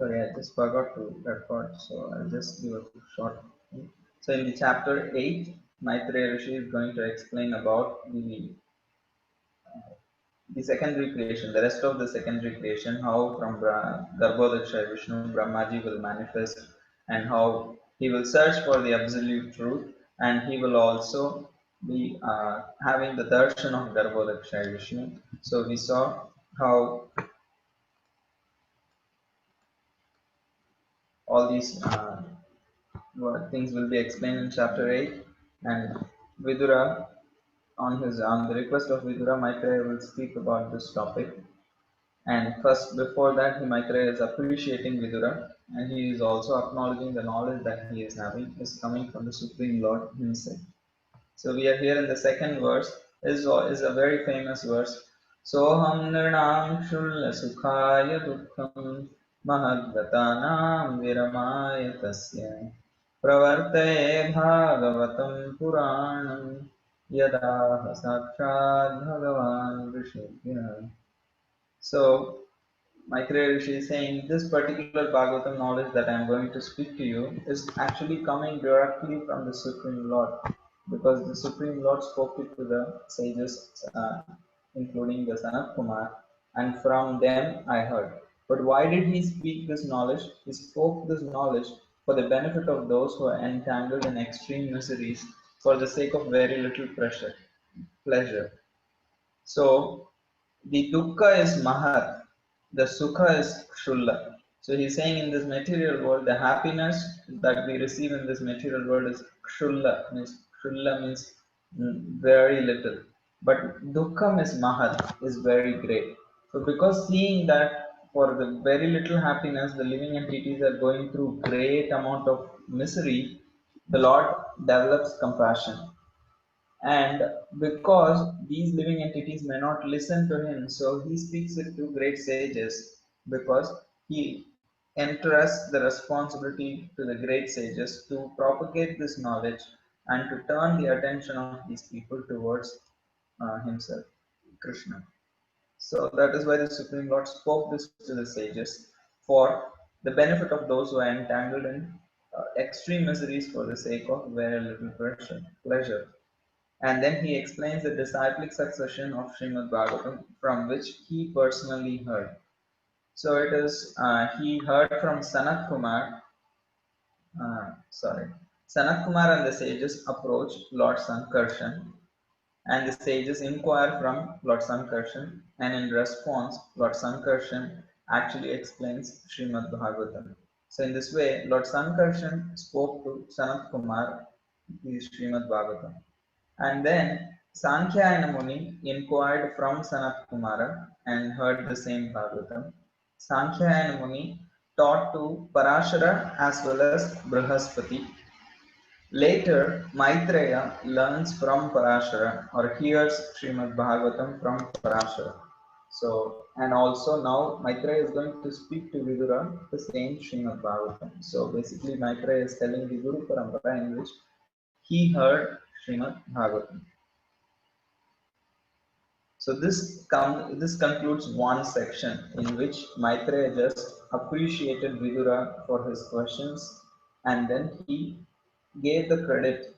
Sorry, I just forgot to record, so I'll just give a short. So in the chapter 8, Maitreya Rishi is going to explain about the secondary creation, the rest of the secondary creation, how from Garbhodaksha Vishnu, Brahmaji will manifest, and how he will search for the absolute truth, and he will also be having the darshan of Garbhodaksha Vishnu. So we saw how all these things will be explained in chapter 8, and Vidura, on the request of Vidura, Maitreya will speak about this topic. And first, before that, Maitreya is appreciating Vidura, and he is also acknowledging the knowledge that he is having is coming from the Supreme Lord himself. So we are here in the second verse, is a very famous verse. Soham nirnam shulla sukhaya dukkham mahadgatanam viramaya tasya pravartaye bhagavatam puranam yada sakshat bhagavan vishnu. So Maitreya Rishi is saying this particular Bhagavatam knowledge that I am going to speak to you is actually coming directly from the Supreme Lord, because the Supreme Lord spoke it to the sages, including the Sanat Kumar, and from them I heard. But why did he speak this knowledge? He spoke this knowledge for the benefit of those who are entangled in extreme miseries for the sake of very little pleasure. So the dukkha is mahat, the sukha is kshulla. So he's saying in this material world, the happiness that we receive in this material world is kshulla means very little. But dukkha is mahat, is very great. So because seeing that for the very little happiness, the living entities are going through great amount of misery, the Lord develops compassion. And because these living entities may not listen to him, so he speaks it to great sages, because he entrusts the responsibility to the great sages to propagate this knowledge and to turn the attention of these people towards himself, Krishna. So that is why the Supreme Lord spoke this to the sages for the benefit of those who are entangled in extreme miseries for the sake of very little pleasure. And then he explains the disciplic succession of Srimad Bhagavatam from which he personally heard. So it is, he heard from Sanat Kumar, sorry, Sanat Kumar and the sages approached Lord Sankarshan, and the sages inquire from Lord Sankarshan, and in response, Lord Sankarshan actually explains Srimad Bhagavatam. So in this way, Lord Sankarshan spoke to Sanat Kumar the Srimad Bhagavatam. And then Sankhya Muni inquired from Sanat Kumara and heard the same Bhagavatam. Sankhya Muni taught to Parashara as well as Brihaspati. Later, Maitreya learns from Parashara or hears Srimad Bhagavatam from Parashara. So, and also now Maitreya is going to speak to Vidura the same Srimad Bhagavatam. So basically Maitreya is telling the Guru Parampara in which he heard Srimad Bhagavatam. So this concludes one section in which Maitreya just appreciated Vidura for his questions, and then he gave the credit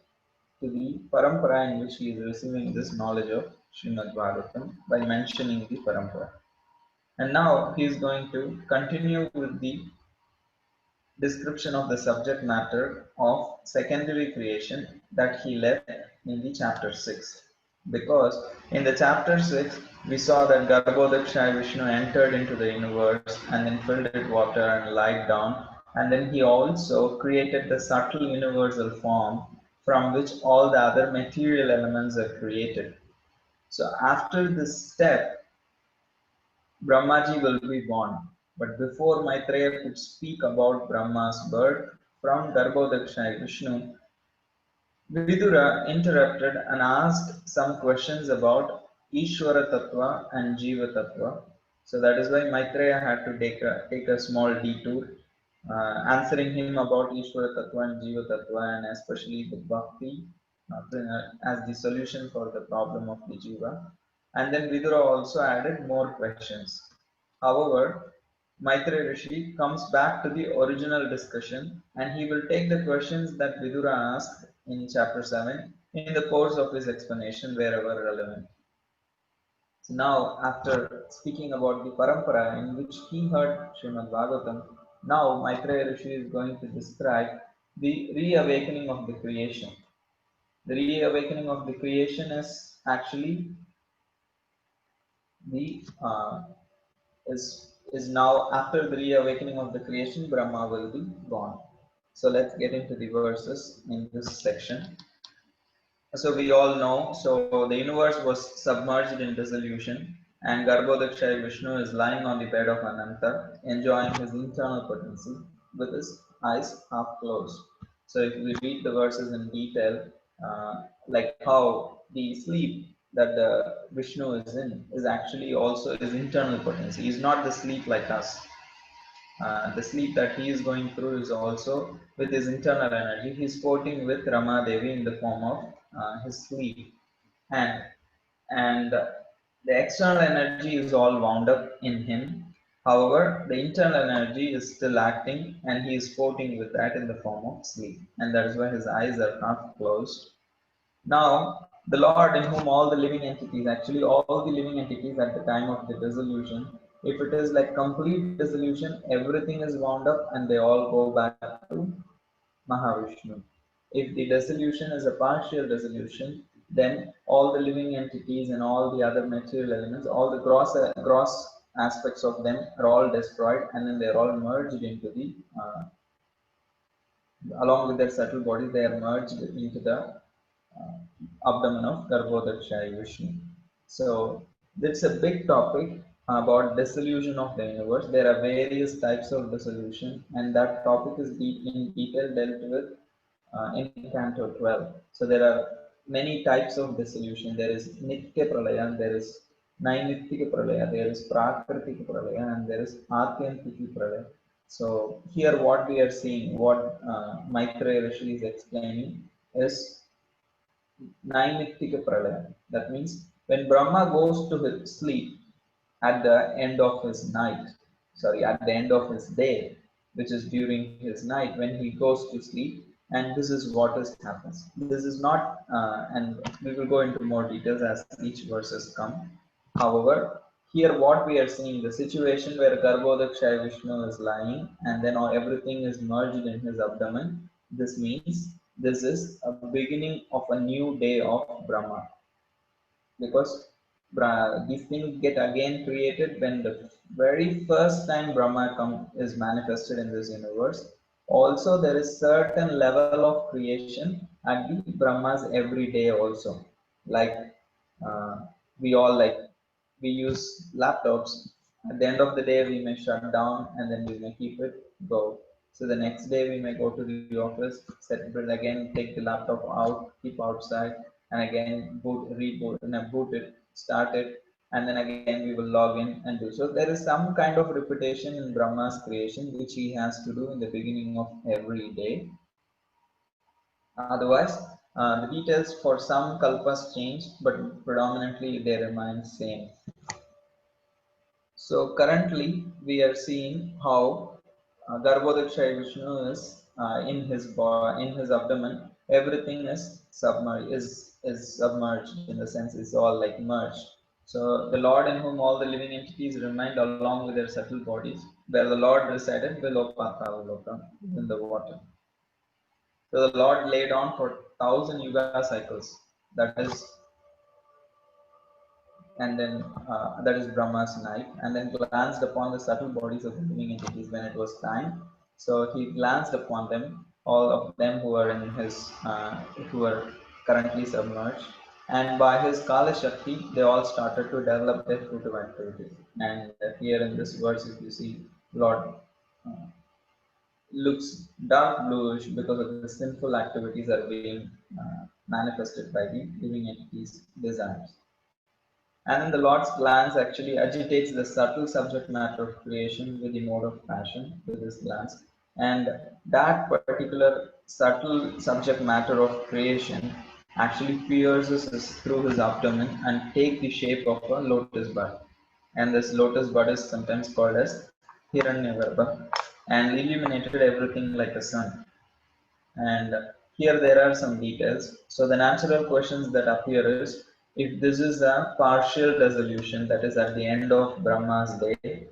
to the parampara in which he is receiving this knowledge of Srimad Bhagavatam by mentioning the parampara. And now he is going to continue with the description of the subject matter of secondary creation that he left in the chapter 6. Because in the chapter 6, we saw that Garbhodaksha Vishnu entered into the universe and then filled it water and lied down, and then he also created the subtle universal form from which all the other material elements are created. So after this step, Brahmaji will be born. But before Maitreya could speak about Brahma's birth from Garbhodaksha Vishnu, Vidura interrupted and asked some questions about Ishvara Tattva and Jiva Tattva. So that is why Maitreya had to take a small detour, answering him about Ishvara Tattva and Jiva Tattva, and especially the Bhakti as the solution for the problem of the Jiva. And then Vidura also added more questions. However, Maitreya Rishi comes back to the original discussion and he will take the questions that Vidura asked in chapter 7 in the course of his explanation wherever relevant. So now, after speaking about the parampara in which he heard Srimad Bhagavatam, now Maitreya Rishi is going to describe the reawakening of the creation. The reawakening of the creation is actually the is now after the reawakening of the creation, Brahma will be gone. So let's get into the verses in this section. So we all know, so the universe was submerged in dissolution, and Garbhodakshaya Vishnu is lying on the bed of Ananta, enjoying his internal potency with his eyes half closed. So if we read the verses in detail, like how the sleep that the Vishnu is in is actually also his internal potency. He's not the sleep like us. The sleep that he is going through is also with his internal energy. He's sporting with Rama Devi in the form of his sleep, and the external energy is all wound up in him. However, the internal energy is still acting, and he is sporting with that in the form of sleep, and that is why his eyes are half closed. Now, the Lord in whom all the living entities, actually all the living entities at the time of the dissolution, if it is like complete dissolution, everything is wound up and they all go back to Mahavishnu. If the dissolution is a partial dissolution, then all the living entities and all the other material elements, all the gross aspects of them are all destroyed and then they are all merged into the, along with their subtle bodies, they are merged into the abdomen of Garbhodakshaya Vishnu. So it's a big topic about dissolution of the universe. There are various types of dissolution, and that topic is in detail dealt with in Canto 12. So there are many types of dissolution. There is Nitya Pralaya, there is Nainitya Pralaya, there is Prakritika Pralaya, and there is Atyantiki Pralaya. So here what we are seeing, what Maitreya Rishi is explaining is Nainittika Pralaya. That means when Brahma goes to his sleep at the end of his night, at the end of his day, which is during his night when he goes to sleep, and this is what is happens. This is not, and we will go into more details as each verses come. However, here what we are seeing, the situation where Garbhodakshaya Vishnu is lying and then everything is merged in his abdomen. This means this is a beginning of a new day of Brahma, because these things get again created when the very first time Brahma is manifested in this universe. Also, there is certain level of creation at the Brahma's every day also. Like uh, we all like we use laptops. At the end of the day, we may shut down and then we may keep it go. So the next day we may go to the office, set it again, take the laptop out, keep outside, and again boot it, start it, and then again we will log in and do. So there is some kind of repetition in Brahma's creation which he has to do in the beginning of every day. Otherwise, the details for some kalpas change, but predominantly they remain same. So currently we are seeing how Garbhodakshaya Vishnu is in his abdomen. Everything is submerged, is submerged in the sense it's all like merged. So the Lord in whom all the living entities remained along with their subtle bodies, where the Lord resided below Patalaloka in the water. So the Lord lay down for 1,000 yuga cycles. That is, and then that is Brahma's night, and then glanced upon the subtle bodies of the living entities when it was time. So he glanced upon them, all of them who are in his, who are currently submerged, and by his Kala Shakti, they all started to develop their fruitive activity. And here in this verse, if you see, Lord looks dark bluish because of the sinful activities are being manifested by the living entities' desires. And then the Lord's glance actually agitates the subtle subject matter of creation with the mode of passion with his glance. And that particular subtle subject matter of creation actually pierces through his abdomen and take the shape of a lotus bud. And this lotus bud is sometimes called as Hiranyagarbha, and illuminated everything like a sun. And here there are some details. So the natural questions that appear is, if this is a partial dissolution, that is at the end of Brahma's day,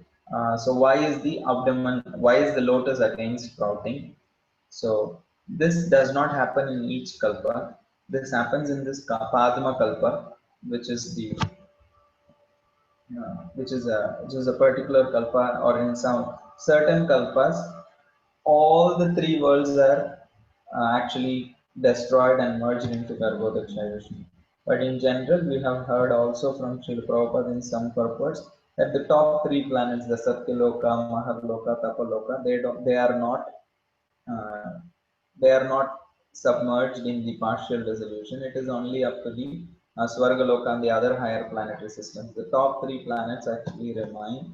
so why is the lotus again sprouting? So this does not happen in each kalpa. This happens in this Padma kalpa, which is the which is a particular kalpa, or in some certain kalpas, all the three worlds are actually destroyed and merged into Garbhodaksha Vishnu. But in general, we have heard also from Srila Prabhupada in some purports that the top three planets, the Satyaloka, Maharloka, Tapaloka, they are not uh, they are not submerged in the partial dissolution. It is only up to the Swargaloka and the other higher planetary systems. The top three planets actually remain,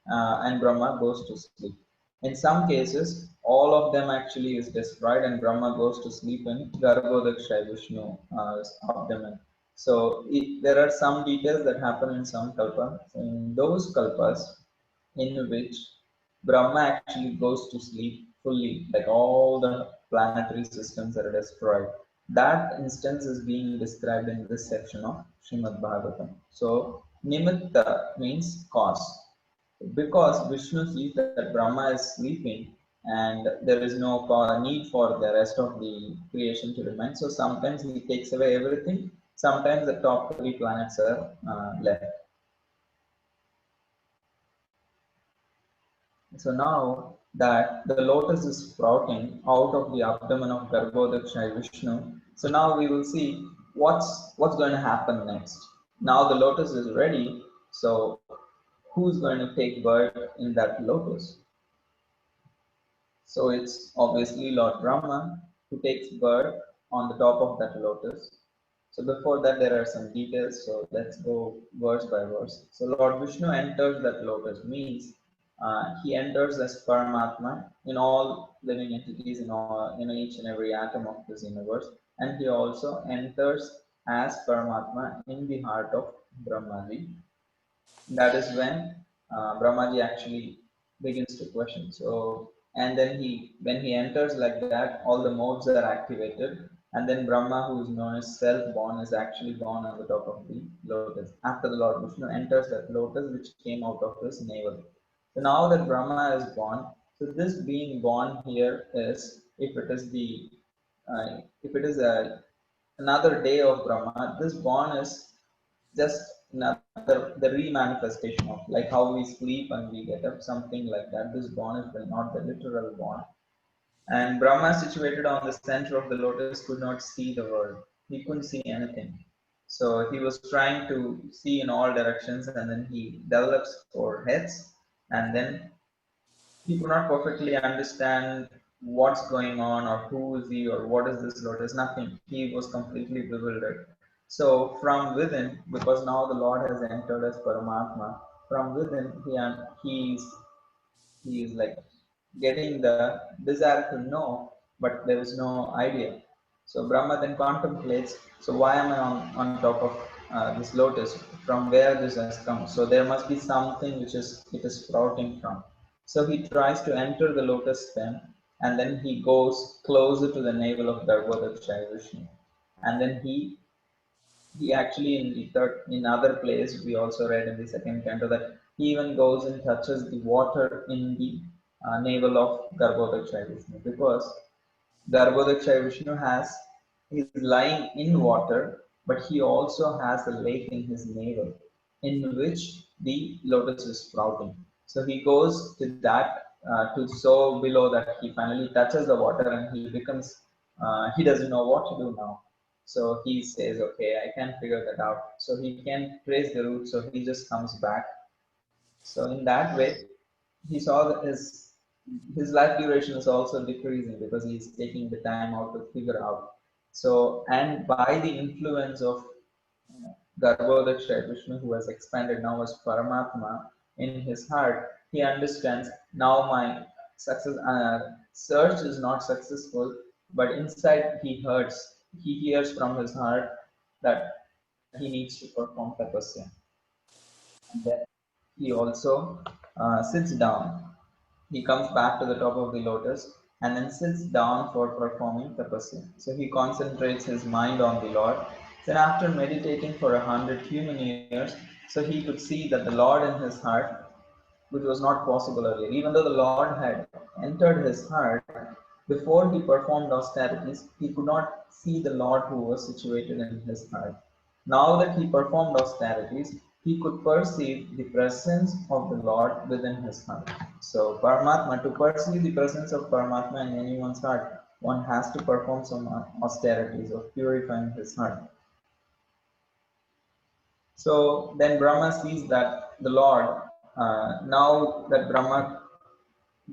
and Brahma goes to sleep. In some cases, all of them actually is destroyed, and Brahma goes to sleep in Garbhodaksha Vishnu abdomen. So there are some details that happen in some kalpas. In those kalpas, in which Brahma actually goes to sleep fully, like all the planetary systems are destroyed. That instance is being described in this section of Srimad Bhagavatam. So, Nimitta means cause. Because Vishnu sees that Brahma is sleeping and there is no need for the rest of the creation to remain. So sometimes he takes away everything, sometimes the top three planets are left. So now that the lotus is sprouting out of the abdomen of Garbhodaksha Vishnu, so now we will see what's going to happen next. Now the lotus is ready, so who's going to take birth in that lotus? So it's obviously Lord Brahma who takes birth on the top of that lotus. So before that, there are some details. So let's go verse by verse. So Lord Vishnu enters that lotus, means he enters as Paramatma in all living entities, in each and every atom of this universe, and he also enters as Paramatma in the heart of Brahmaji. That is when Brahmaji actually begins to question. So, and then when he enters like that, all the modes are activated, and then Brahma, who is known as self-born, is actually born on the top of the lotus. After the Lord Vishnu enters that lotus, which came out of his navel. So now that Brahma is born, so this being born here is, if it is another day of Brahma, this born is just another the remanifestation of, like how we sleep and we get up, something like that. This born is not the literal born. And Brahma, situated on the center of the lotus, could not see the world. He couldn't see anything. So he was trying to see in all directions, and then he develops four heads, and then he could not perfectly understand what's going on, or who is he, or what is this lotus. Nothing. He was completely bewildered. So from within, because now the Lord has entered as Paramatma, from within he is like getting the desire to know, but there is no idea. So Brahma then contemplates, so why am I on top of this lotus? From where this has come? So there must be something which it is sprouting from. So he tries to enter the lotus stem, and then he goes closer to the navel of Garbhodaksha Vishnu. And then he actually in other place we also read in the second canto that he even goes and touches the water in the navel of Garbhodaksha Vishnu, because Garbhodaksha Vishnu is lying in water, but he also has a lake in his navel in which the lotus is sprouting. So he goes to that, to so below that he finally touches the water, and he doesn't know what to do now. So he says, okay, I can figure that out. So he can trace the root, so he just comes back. So in that way, he saw that his life duration is also decreasing, because he's taking the time out to figure out. So, and by the influence of Garbhodaksha Vishnu, who has expanded now as Paramatma in his heart, he understands now my search is not successful, but inside he hears from his heart that he needs to perform tapasya. And then he also sits down. He comes back to the top of the lotus and then sits down for performing tapasya. So he concentrates his mind on the Lord. Then, after meditating for 100 human years, so he could see that the Lord in his heart, which was not possible earlier. Even though the Lord had entered his heart, before he performed austerities, he could not see the Lord who was situated in his heart. Now that he performed austerities, he could perceive the presence of the Lord within his heart. So, Paramatma, to perceive the presence of Paramatma in anyone's heart, one has to perform some austerities of purifying his heart. So then Brahma sees that the Lord, now that Brahma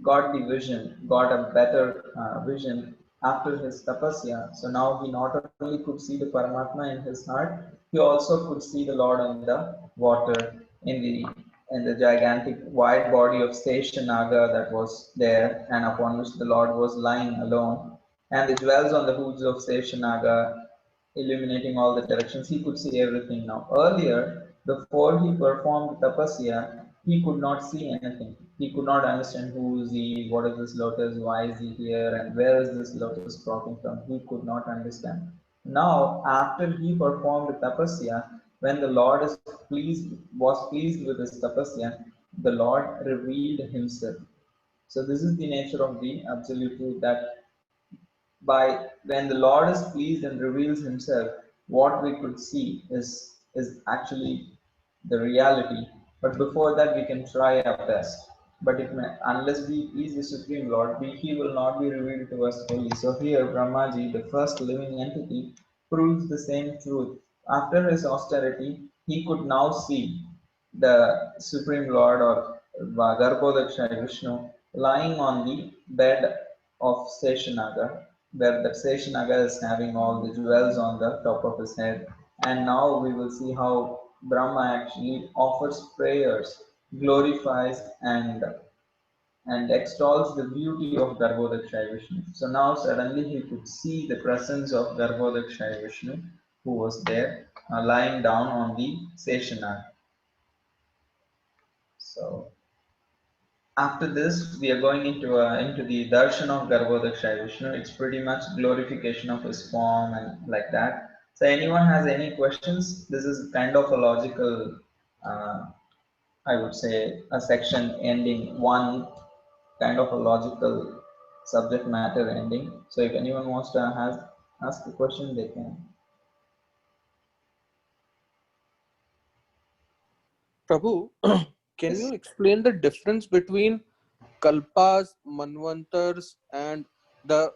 got the vision, got a better vision after his tapasya. So now he not only could see the Paramatma in his heart, he also could see the Lord in the water, in the gigantic wide body of Seshanaga that was there, and upon which the Lord was lying alone, and the jewels on the hoods of Seshanaga illuminating all the directions. He could see everything now. Earlier, before he performed tapasya, he could not see anything. He could not understand who is he, what is this lotus, why is he here, and where is this lotus cropping from. He could not understand. Now, after he performed tapasya, when the Lord was pleased with his tapasya, the Lord revealed himself. So this is the nature of the absolute truth, that by when the Lord is pleased and reveals himself, what we could see is actually the reality. But before that, we can try our best. But unless we please the Supreme Lord, he will not be revealed to us fully. So here, Brahmaji, the first living entity, proves the same truth. After his austerity, he could now see the Supreme Lord, or Garbhodaksha Vishnu, lying on the bed of Seshanaga, where that Seshanaga is having all the jewels on the top of his head. And now we will see how Brahma actually offers prayers, glorifies and extols the beauty of Garbhodaksha Vishnu. So now suddenly he could see the presence of Garbhodaksha Vishnu, who was there lying down on the Seshanaga. So after this, we are going into the darshan of Garbhodaksha Vishnu. It's pretty much glorification of his form and like that. So anyone has any questions? This is kind of a logical, uh, I would say, a section ending one kind of a logical subject matter ending. So if anyone wants to ask a question, they can. Prabhu, can you Yes. explain the difference between kalpas, manvantars, and the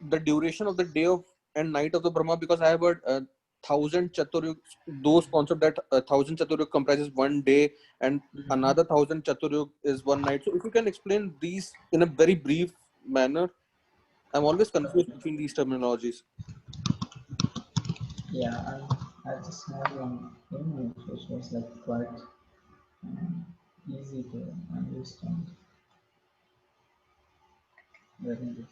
the duration of the day of and night of the Brahma? Because I have heard 1,000 chaturyugs, those concept that 1,000 chaturyug comprises one day and another 1,000 chaturyug is one night. So if you can explain these in a very brief manner, I'm always confused between these terminologies. Yeah, I just had one image which was like quite easy to understand. Very different.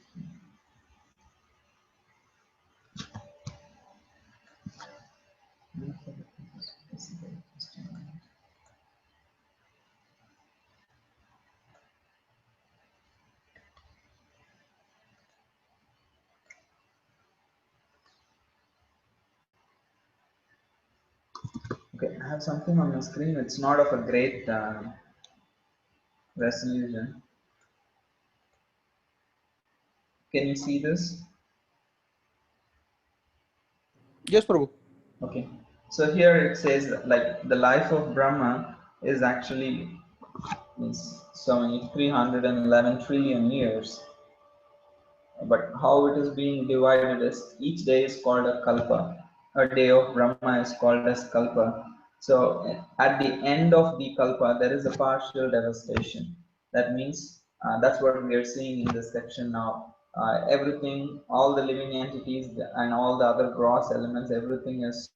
Okay, I have something on my screen. It's not of a great resolution. Can you see this? Yes, Prabhu. Okay. So here it says that, like, the life of Brahma is actually means so many 311 trillion years. But how it is being divided is each day is called a kalpa. A day of Brahma is called as kalpa. So at the end of the kalpa, there is a partial devastation. That means that's what we are seeing in this section now. Everything, all the living entities and all the other gross elements, everything is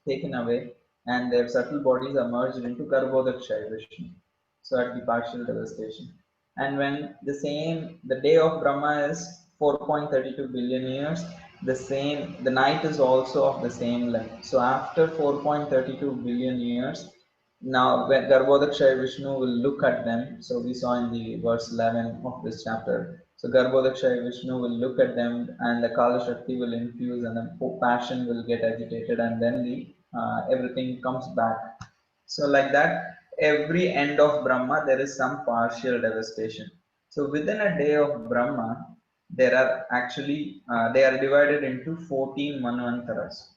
taken away, and their subtle bodies are merged into Garbhodaksha Vishnu. So at the partial devastation. And when the day of Brahma is 4.32 billion years, the night is also of the same length. So after 4.32 billion years, Now, when Garbhodakshaya Vishnu will look at them, so we saw in the verse 11 of this chapter. So Garbhodakshaya Vishnu will look at them, and the Kala Shakti will infuse, and the passion will get agitated, and then the everything comes back. So like that, every end of Brahma there is some partial devastation. So within a day of Brahma, there are actually they are divided into 14 manvantaras.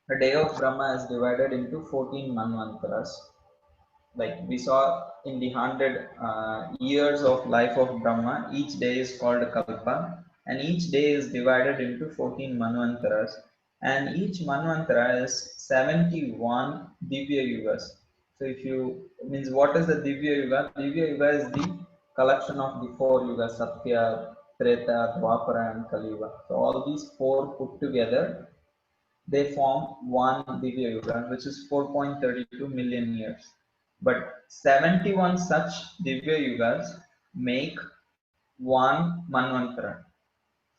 A day of Brahma is divided into 14 manvantaras. Like we saw in the 100 years of life of Brahma, each day is called Kalpa, and each day is divided into 14 Manvantaras, and each Manvantara is 71 Divya Yugas. So if you means what is the Divya Yuga? Divya Yuga is the collection of the four Yugas, Satya, Treta, Dwapara, and Kali Yuga. So all these four put together, they form one Divya Yuga, which is 4.32 million years. But 71 such Divya Yugas make one Manvantara.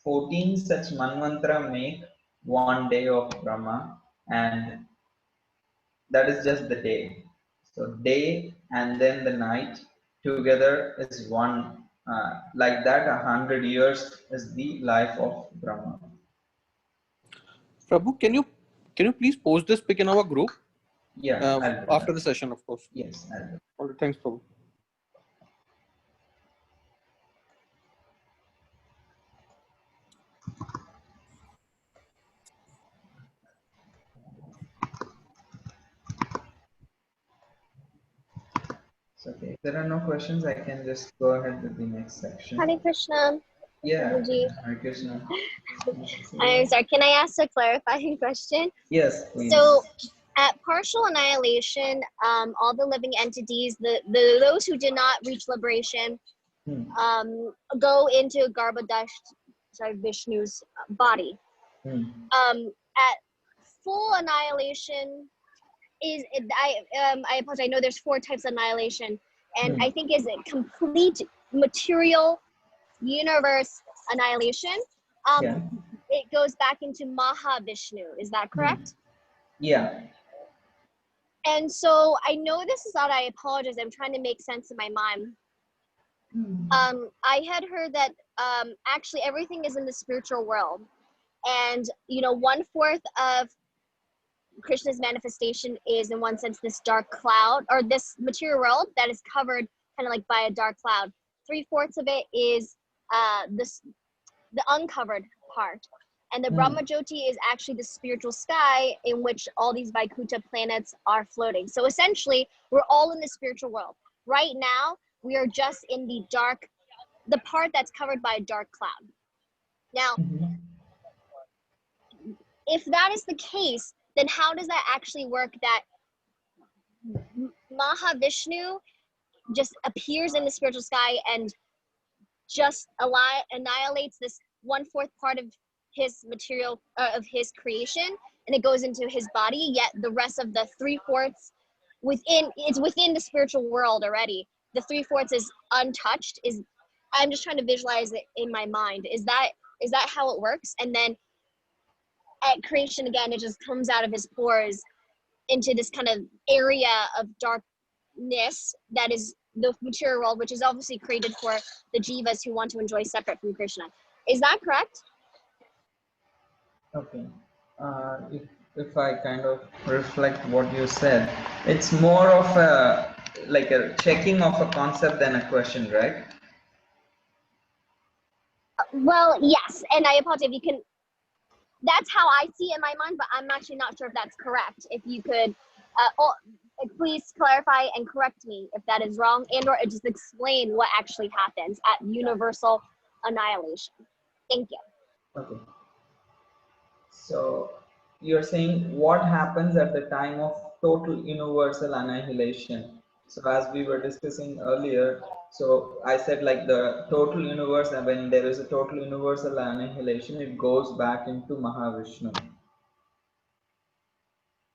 14 such Manvantara make one day of Brahma, and that is just the day. So, day and then the night together is one. Like that, 100 years is the life of Brahma. Prabhu, can you please post this pic in our group Yeah, I'll do after that. the session, of course. Yes, I'll do. All right, thanks, Prabhu. So, okay, if there are no questions, I can just go ahead with the next section. Hare Krishna. Yeah, Prabhuji. Hare Krishna. I'm sorry, can I ask a clarifying question? Yes, please. So, at partial annihilation, all the living entities, those who did not reach liberation, go into Vishnu's body. At full annihilation, I apologize. I know there's 4 types of annihilation, and I think is it complete material universe annihilation. It goes back into Mahavishnu. Is that correct? Yeah. And so I know this is odd. I apologize. I'm trying to make sense in my mind. I had heard that actually everything is in the spiritual world, and 1/4 of Krishna's manifestation is, in one sense, this dark cloud, or this material world that is covered kind of like by a dark cloud. 3/4 of it is the uncovered part. And the Brahma Jyoti is actually the spiritual sky in which all these Vaikuntha planets are floating. So essentially, we're all in the spiritual world. Right now, we are just in the part that's covered by a dark cloud. Now, if that is the case, then how does that actually work that Mahavishnu just appears in the spiritual sky and just annihilates this 1/4 part of his material, of his creation, and it goes into his body, yet the rest of the 3/4 it's within the spiritual world already. The 3/4 is untouched. I'm just trying to visualize it in my mind. Is that how it works? And then at creation again, it just comes out of his pores into this kind of area of darkness that is the material world, which is obviously created for the jivas who want to enjoy separate from Krishna. Is that correct? Okay. If I kind of reflect what you said, it's more of a like a checking of a concept than a question, right? Well, yes, and I apologize if you can. That's how I see it in my mind, but I'm actually not sure if that's correct. If you could, please clarify and correct me if that is wrong, and/or just explain what actually happens at universal annihilation. Thank you. Okay. So you're saying what happens at the time of total universal annihilation. So as we were discussing earlier, so I said like the total universe, and when there is a total universal annihilation, it goes back into Mahavishnu.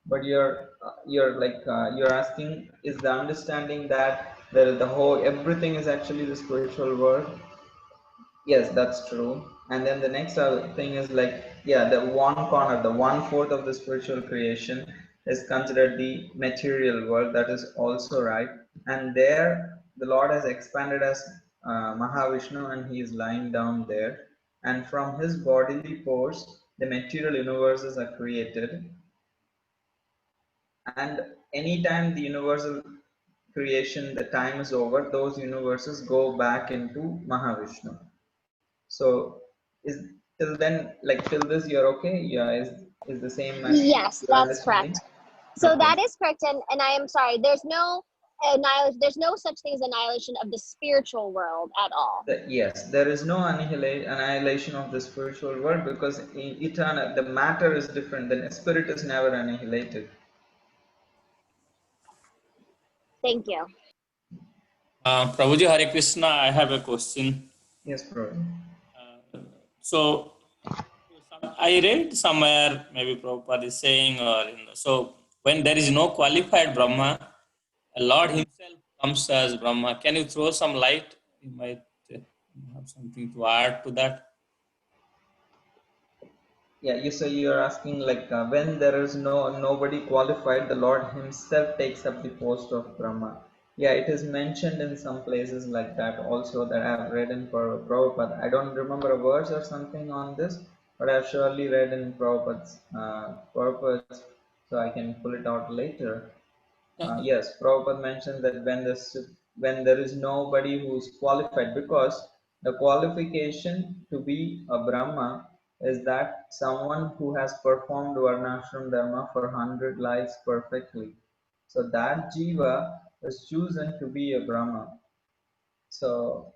But you're asking, is the understanding that the whole everything is actually the spiritual world? Yes, that's true. And then the next thing is like, yeah, the 1/4, the 1/4 of the spiritual creation is considered the material world. That is also right. And there, the Lord has expanded as Mahavishnu, and he is lying down there. And from his bodily pores, the material universes are created. And anytime the universal creation, the time is over, those universes go back into Mahavishnu. So is till then, like till this, you're okay? Yeah, is the same as Yes, your that's understanding? correct. So Okay. that is correct, and I am sorry. There's no annihilation. There's no such thing as annihilation of the spiritual world at all. Yes, there is no annihilation of the spiritual world, because in eternal the matter is different. The spirit is never annihilated. Thank you. Prabhuji Hare Krishna, I have a question. Yes, bro. So, I read somewhere, maybe Prabhupada is saying, so when there is no qualified Brahma, Lord Himself comes as Brahma. Can you throw some light? You might have something to add to that. Yeah, you're asking like when there is nobody qualified, the Lord Himself takes up the post of Brahma. Yeah, it is mentioned in some places like that also, that I have read in Prabhupada. I don't remember a verse or something on this, but I've surely read in Prabhupada's purpose, so I can pull it out later. Yes, Prabhupada mentioned that when there is nobody who is qualified, because the qualification to be a Brahma is that someone who has performed Varnashram Dharma for 100 lives perfectly. So that Jiva is chosen to be a Brahma. So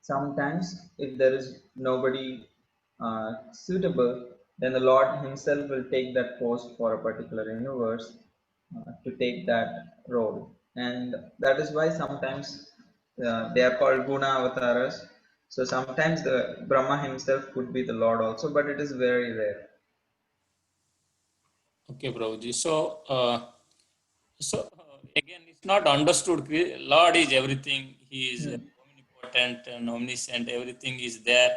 sometimes, if there is nobody suitable, then the Lord Himself will take that post for a particular universe to take that role. And that is why sometimes they are called Guna avatars. So sometimes the Brahma himself could be the Lord also, but it is very rare. Okay, Prabhuji. So again, it's not understood. Lord is everything. He is Hmm. omnipotent and omniscient. Everything is there.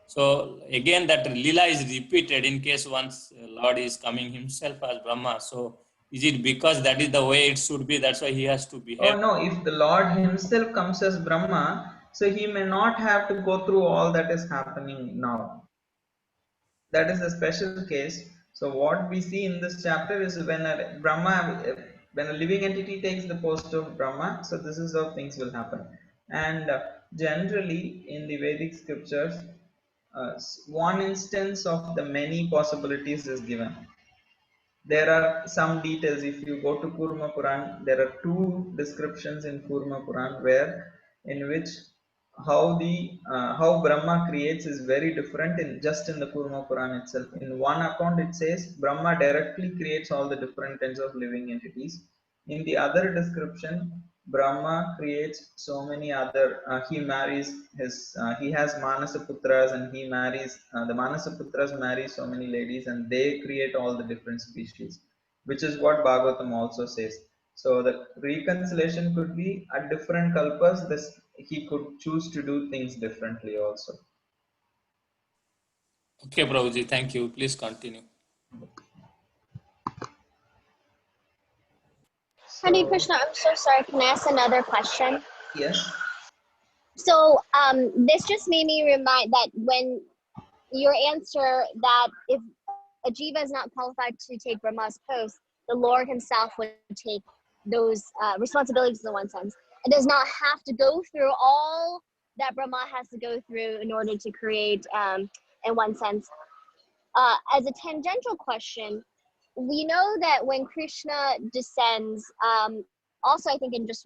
So again, that lila is repeated in case once Lord is coming Himself as Brahma. So is it because that is the way it should be? That's why He has to Oh behave. no, if the Lord himself comes as Brahma, so he may not have to go through all that is happening now. That is a special case. So what we see in this chapter is when a Brahma, when a living entity takes the post of Brahma, so this is how things will happen. And generally in the Vedic scriptures, one instance of the many possibilities is given. There are some details. If you go to Kurma Puran, there are two descriptions in Kurma Puran where in which how Brahma creates is very different in just in the Kurma Puran itself. In one account, it says Brahma directly creates all the different kinds of living entities. In the other description, Brahma creates so many other. He marries his. He has Manasaputras, and he marries the Manasaputras marry so many ladies, and they create all the different species, which is what Bhagavatam also says. So the reconciliation could be at different kalpas. This he could choose to do things differently also. Okay, Prabhuji. Thank you. Please continue. Hare So Krishna, I'm so sorry. Can I ask another question? yes, So this just made me remind that when your answer that if a jiva is not qualified to take Brahma's post, the Lord Himself would take those responsibilities in one sense. It does not have to go through all that Brahma has to go through in order to create, in one sense. As a tangential question, we know that when Krishna descends, also I think in just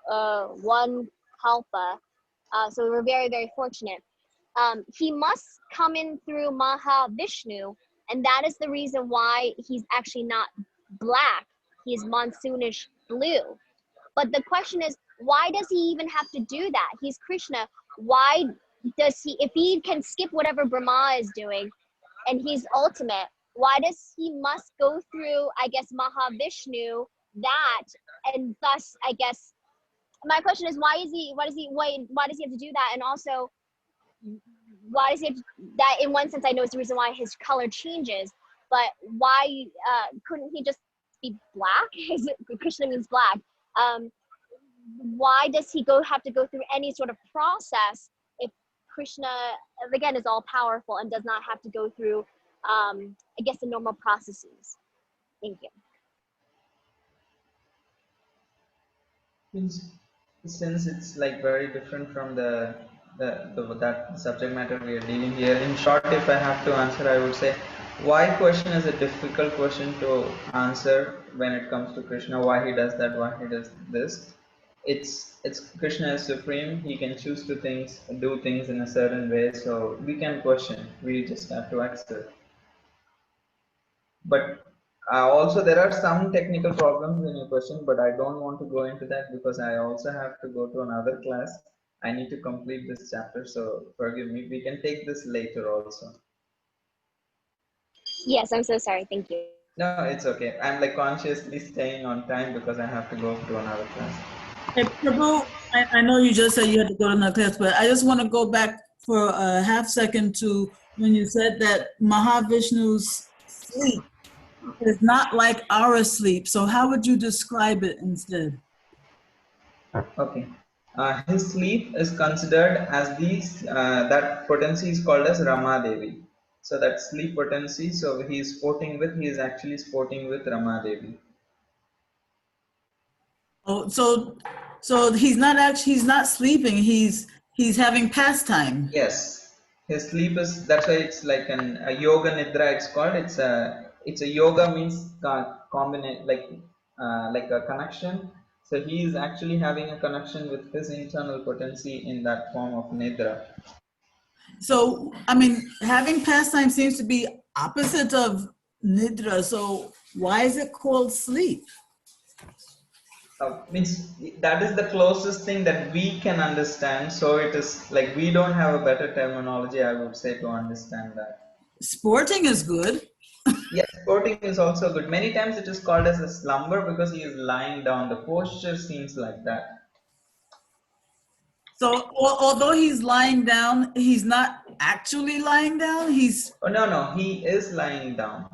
one kalpa, so we're very, very fortunate. He must come in through Mahavishnu, and that is the reason why he's actually not black. He's monsoonish blue. But the question is, why does he even have to do that? He's Krishna. Why does he, if he can skip whatever Brahma is doing, and he's ultimate, why does he must go through, I guess, Mahavishnu, that, and thus, I guess, my question is, why does he have to do that? And also, why does he have to, that in one sense I know it's the reason why his color changes, but why couldn't he just be black? Krishna means black. Why does he have to go through any sort of process if Krishna, again, is all powerful and does not have to go through, I guess, the normal processes? Thank you. Since it's like very different from that subject matter we are dealing here, in short, if I have to answer, I would say why question is a difficult question to answer when it comes to Krishna. Why he does that? Why he does this? It's Krishna is supreme. He can choose to do things in a certain way. So we can question. We just have to accept. But also there are some technical problems in your question, but I don't want to go into that because I also have to go to another class. I need to complete this chapter, so forgive me. We can take this later also. Yes, I'm so sorry. Thank you. No, it's okay. I'm like consciously staying on time because I have to go to another class. Hey, Prabhu, I know you just said you had to go to another class, but I just want to go back for a half second to when you said that Mahavishnu's sleep is not like our sleep. So how would you describe it instead? Okay. His sleep is considered as that potency is called as Rama Devi. So that sleep potency, so he is actually sporting with Rama Devi. Oh, so he's not sleeping. He's having pastime. Yes, his sleep is, that's why it's like a yoga nidra. It's called. It's a yoga means combinate like a connection. So he is actually having a connection with his internal potency in that form of nidra. So I mean, having pastime seems to be opposite of nidra. So why is it called sleep? Means that is the closest thing that we can understand. So it is like we don't have a better terminology, I would say, to understand that. Sporting is good. Yes, sporting is also good. Many times it is called as a slumber because he is lying down. The posture seems like that. So although he's lying down, he's not actually lying down. Oh no, he is lying down,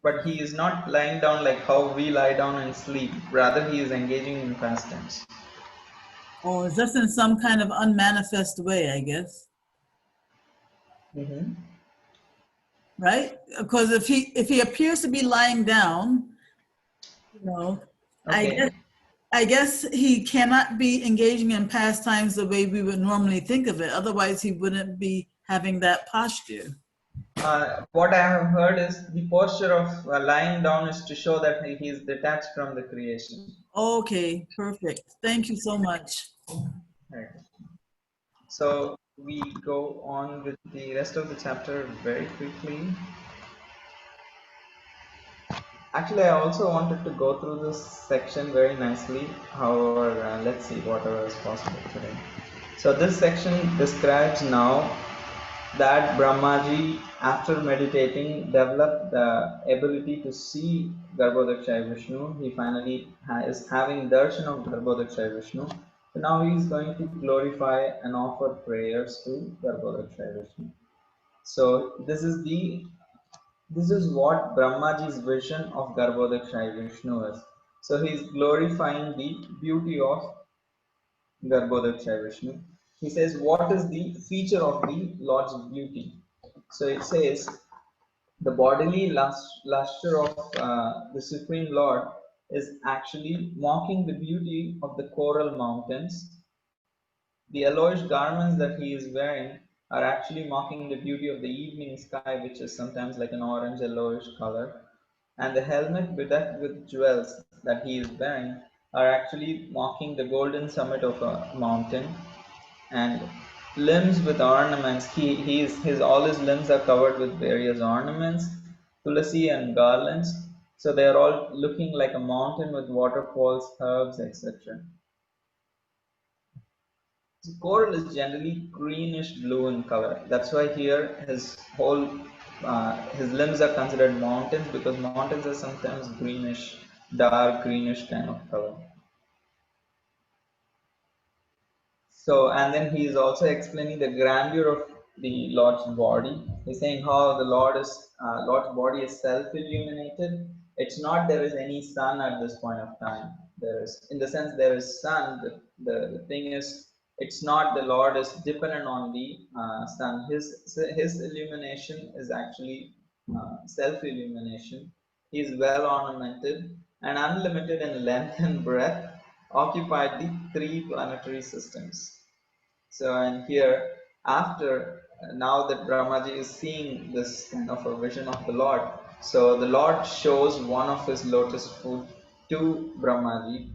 but he is not lying down like how we lie down and sleep. Rather, he is engaging in pastimes. Or just in some kind of unmanifest way, I guess. Mm-hmm. Right? Because if he appears to be lying down, you know, Okay. I guess he cannot be engaging in pastimes the way we would normally think of it. Otherwise, he wouldn't be having that posture. What I have heard is the posture of lying down is to show that he is detached from the creation. Okay, perfect. Thank you so much. Right. So we go on with the rest of the chapter very quickly. Actually, I also wanted to go through this section very nicely. However, let's see whatever is possible today. So this section describes now that Brahmaji, after meditating, developed the ability to see Garbhodakshay Vishnu. He finally is having darshan of Garbhodakshay Vishnu. So now he is going to glorify and offer prayers to Garbhodakshay Vishnu. So this is what Brahmaji's vision of Garbhodakshay Vishnu is. So he is glorifying the beauty of Garbhodakshay Vishnu. He says, what is the feature of the Lord's beauty? So it says, the bodily luster of the Supreme Lord is actually mocking the beauty of the coral mountains. The yellowish garments that he is wearing are actually mocking the beauty of the evening sky, which is sometimes like an orange yellowish color. And the helmet bedecked with jewels that he is wearing are actually mocking the golden summit of a mountain. And limbs with ornaments, his all his limbs are covered with various ornaments, tulasi and garlands. So they are all looking like a mountain with waterfalls, herbs, etc. Coral is generally greenish blue in color. That's why here his limbs are considered mountains, because mountains are sometimes greenish, dark greenish kind of color. So, and then he is also explaining the grandeur of the Lord's body. He's saying how the Lord's body is self-illuminated. It's not there is any sun at this point of time. There is, in the sense, there is sun. The thing is, it's not the Lord is dependent on the sun. His illumination is actually self-illumination. He is well ornamented and unlimited in length and breadth, occupied the three planetary systems. So, and here, after now that Brahmaji is seeing this kind of a vision of the Lord, so the Lord shows one of his lotus foot to Brahmaji.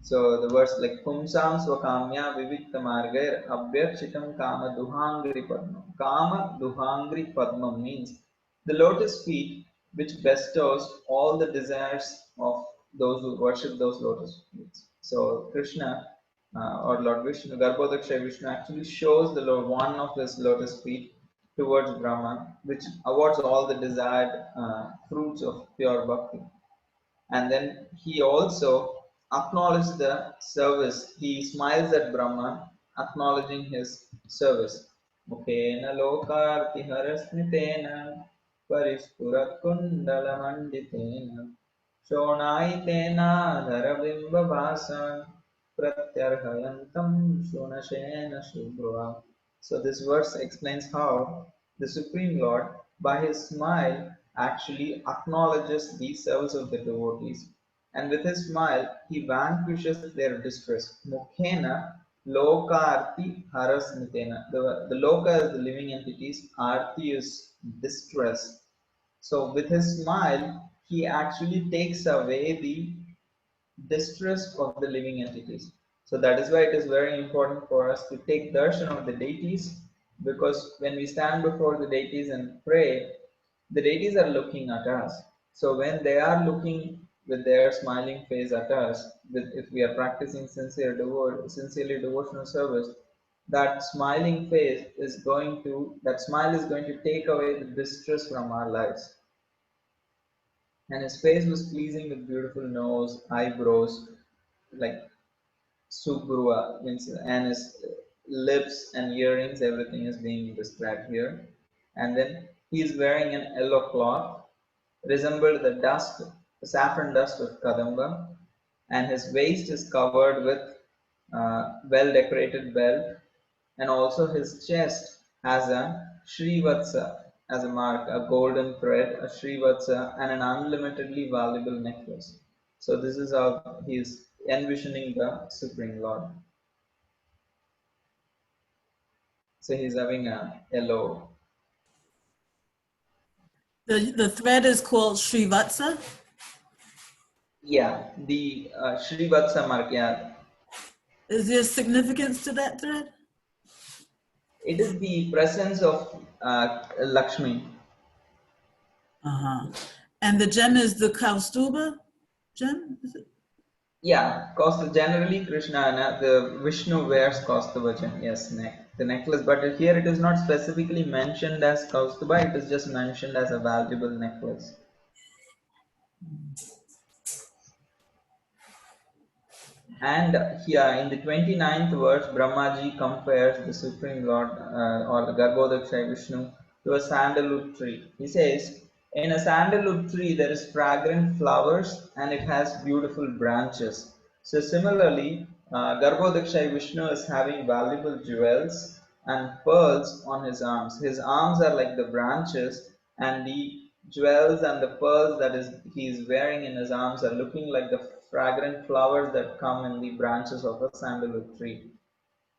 So the verse like Pumsam Swakamya Vivikta Margair Abhyarchitam Kama Duhangri Padmam. Kama Duhangri Padmam means the lotus feet which bestows all the desires of those who worship those lotus feet. So Krishna or Lord Vishnu, Garbhodakshay Vishnu actually shows the Lord one of his lotus feet towards Brahma, which awards all the desired fruits of pure bhakti. And then he also acknowledges the service. He smiles at Brahma, acknowledging his service. Mukhena lokarti harasmitena parispurat kundala manditena shonaitena dharabimba vasan pratyarhayantam shunashena shubhava. So this verse explains how the Supreme Lord, by his smile, actually acknowledges the service of the devotees. And with his smile, he vanquishes their distress. Mukhena loka arti harasmitena. The loka is the living entities, arti is distress. So with his smile, he actually takes away the distress of the living entities. So that is why it is very important for us to take darshan of the deities, because when we stand before the deities and pray, the deities are looking at us. So when they are looking with their smiling face at us, if we are practicing sincerely devotional service, that smiling face is going to, that smile is going to take away the distress from our lives. And his face was pleasing with beautiful nose, eyebrows, like Subrua means, and his lips and earrings, everything is being described here. And then he is wearing an yellow cloth, resembled the dust, the saffron dust of Kadamba, and his waist is covered with well decorated belt, and also his chest has a Srivatsa as a mark, a golden thread, a Srivatsa, and an unlimitedly valuable necklace. So this is how he is envisioning the Supreme Lord. So he's having a yellow. The thread is called Srivatsa. Yeah, the Srivatsa mark. Yeah, Is there significance to that thread? it is the presence of Lakshmi. Uh-huh. And the gem is the Kaustuba gem? Is it? Yeah, generally Krishna and the Vishnu wears Kaustubha, yes, the necklace, but here it is not specifically mentioned as Kaustubha, it is just mentioned as a valuable necklace. And here in the 29th verse, Brahmaji compares the Supreme Lord or the Garbhodakshay Vishnu to a sandalwood tree. He says, in a sandalwood tree there is fragrant flowers and it has beautiful branches. So similarly, Garbhodakshay Vishnu is having valuable jewels and pearls on his arms. His arms are like the branches, and the jewels and the pearls that he is wearing in his arms are looking like the fragrant flowers that come in the branches of a sandalwood tree.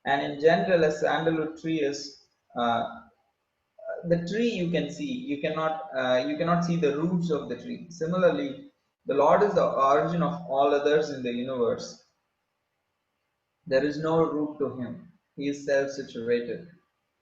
And in general, a sandalwood tree is the tree you can see. You cannot see the roots of the tree. Similarly, the Lord is the origin of all others in the universe. There is no root to him. He is self-situated.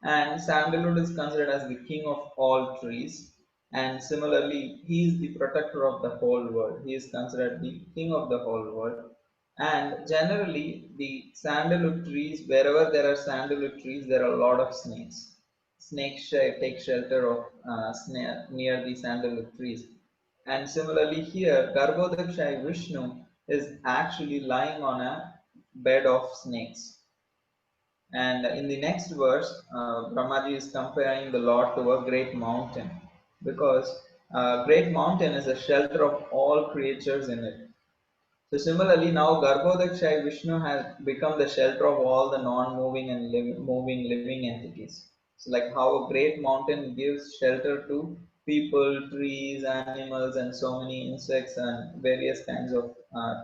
And sandalwood is considered as the king of all trees. And similarly, he is the protector of the whole world. He is considered the king of the whole world. And generally, the sandalwood trees, wherever there are sandalwood trees, there are a lot of snakes. Snakes take shelter of near the sandalwood trees. And similarly here, Garbhodakshai Vishnu is actually lying on a bed of snakes. And in the next verse, Brahmaji is comparing the Lord to a great mountain, because a great mountain is a shelter of all creatures in it. So similarly, now Garbhodakshai Vishnu has become the shelter of all the non-moving and moving living entities. So like how a great mountain gives shelter to people, trees, animals, and so many insects and various kinds of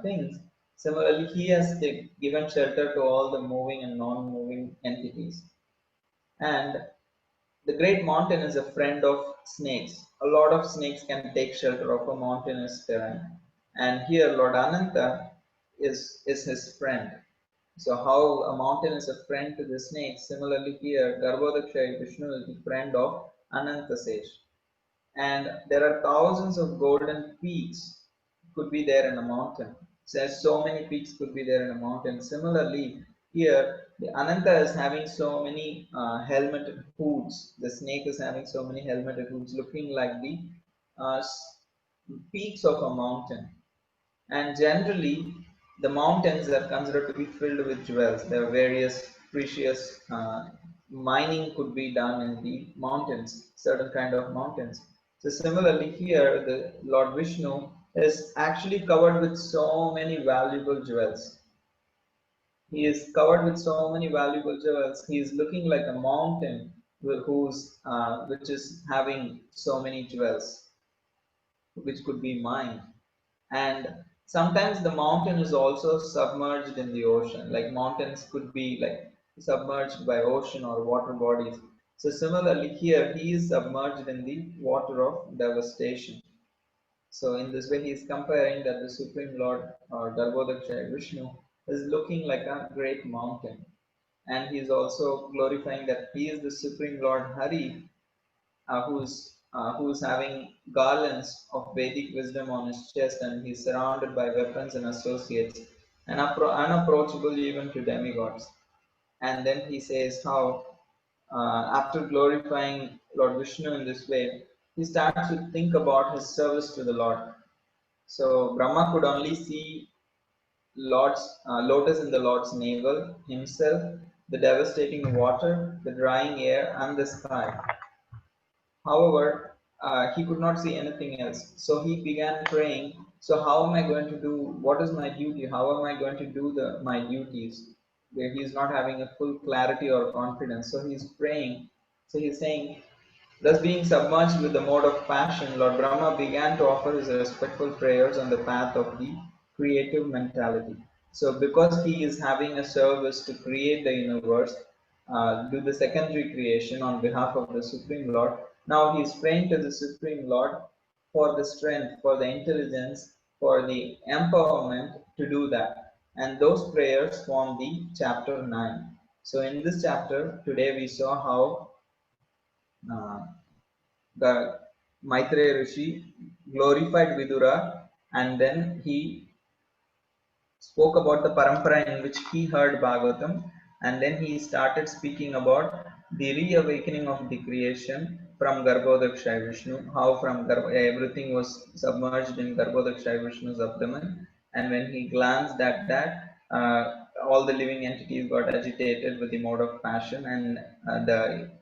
things. Similarly, he has given shelter to all the moving and non-moving entities. And the great mountain is a friend of snakes. A lot of snakes can take shelter of a mountainous terrain. And here Lord Ananta is his friend. So how a mountain is a friend to the snakes, similarly here Garbhodakshaya Vishnu is the friend of Anantasesh. And there are thousands of golden peaks could be there in a mountain. So many peaks could be there in a mountain. Similarly, here the Ananta is having so many helmeted hoods. The snake is having so many helmeted hoods, looking like the peaks of a mountain. And generally, the mountains are considered to be filled with jewels. There are various precious mining could be done in the mountains, certain kind of mountains. So similarly here, the Lord Vishnu is actually covered with so many valuable jewels. He is covered with so many valuable jewels. He is looking like a mountain which is having so many jewels, which could be mined. And sometimes the mountain is also submerged in the ocean, like mountains could be like submerged by ocean or water bodies. So similarly here he is submerged in the water of devastation. So in this way he is comparing that the Supreme Lord or Garbhodakshaya Vishnu is looking like a great mountain, and he is also glorifying that he is the Supreme Lord Hari, who's having garlands of Vedic wisdom on his chest, and he's surrounded by weapons and associates, and unapproachable even to demigods. And then he says how, after glorifying Lord Vishnu in this way, he starts to think about his service to the Lord. So Brahma could only see lotus in the Lord's navel, himself, the devastating water, the drying air, and the sky. However, he could not see anything else. So he began praying. So how am I going to do? What is my duty? How am I going to do my duties? Where he is not having a full clarity or confidence. So he's praying. So he's saying, thus being submerged with the mode of passion, Lord Brahma began to offer his respectful prayers on the path of the creative mentality. So because he is having a service to create the universe, do the secondary creation on behalf of the Supreme Lord, now he is praying to the Supreme Lord for the strength, for the intelligence, for the empowerment to do that. And those prayers form the chapter 9. So in this chapter, today we saw how uh, the Maitreya Rishi glorified Vidura, and then he spoke about the parampara in which he heard Bhagavatam, and then he started speaking about the reawakening of the creation from Garbhodakshaya Vishnu, how from everything was submerged in Garbhodakshaya Vishnu's abdomen, and when he glanced at that, all the living entities got agitated with the mode of passion, and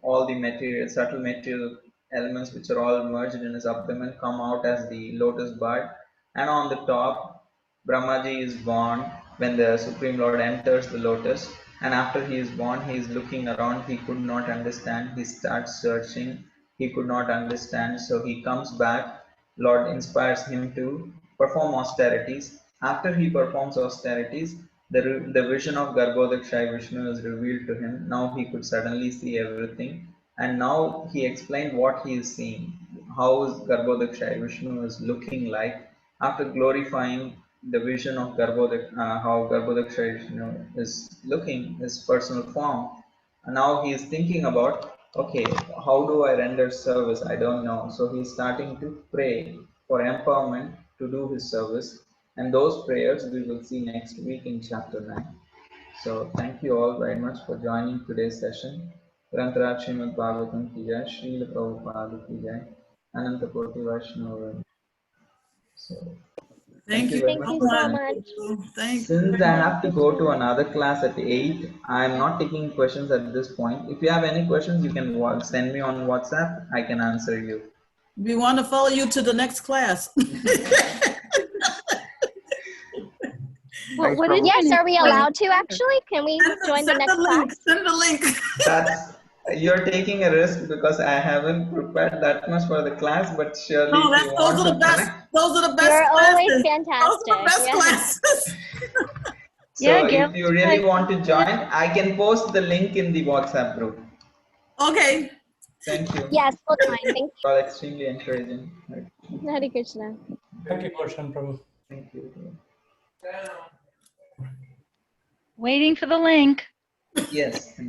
all the material, subtle material elements which are all merged in his abdomen come out as the lotus bud, and on the top Brahmaji is born when the Supreme Lord enters the lotus, and after he is born, he is looking around. He could not understand. He starts searching. He could not understand, so he comes back. Lord inspires him to perform austerities. After he performs austerities, the vision of Garbhodakshaya Vishnu is revealed to him. Now he could suddenly see everything, and now he explained what he is seeing, how Garbhodakshaya Vishnu is looking like after glorifying the vision of how Garbhodakshaya Vishnu is looking, his personal form. And now he is thinking about, okay, how do I render service? I don't know. So he is starting to pray for empowerment to do his service. And those prayers we will see next week in chapter 9. So thank you all very much for joining today's session. Grantharaj Srimad Bhagavatam ki jai, Srila Prabhupada ki jai, Ananta Koti Vaishnava. So Thank you. very Thank much you for so coming. much. Thank Since you. I have to go to another class at 8, I am not taking questions at this point. If you have any questions, you can send me on WhatsApp. I can answer you. We want to follow you to the next class. Thanks, What is Prabhu. Yes, your are we next allowed to actually? Can we join the Send next the link. class? Send the link. That's You're taking a risk because I haven't prepared that much for the class, but surely No, if you those want are to the best. connect. Those are the best You're always classes. Those are the fantastic. best Yeah. classes. Yeah, So give if you really want to join, I can post the link in the WhatsApp group. Okay. Thank you. Yes, we'll join. Thank You are extremely encouraging. you. Hare Krishna. Thank you, Darshan Prabhu. Thank you. waiting for the link. Yes. Thank you.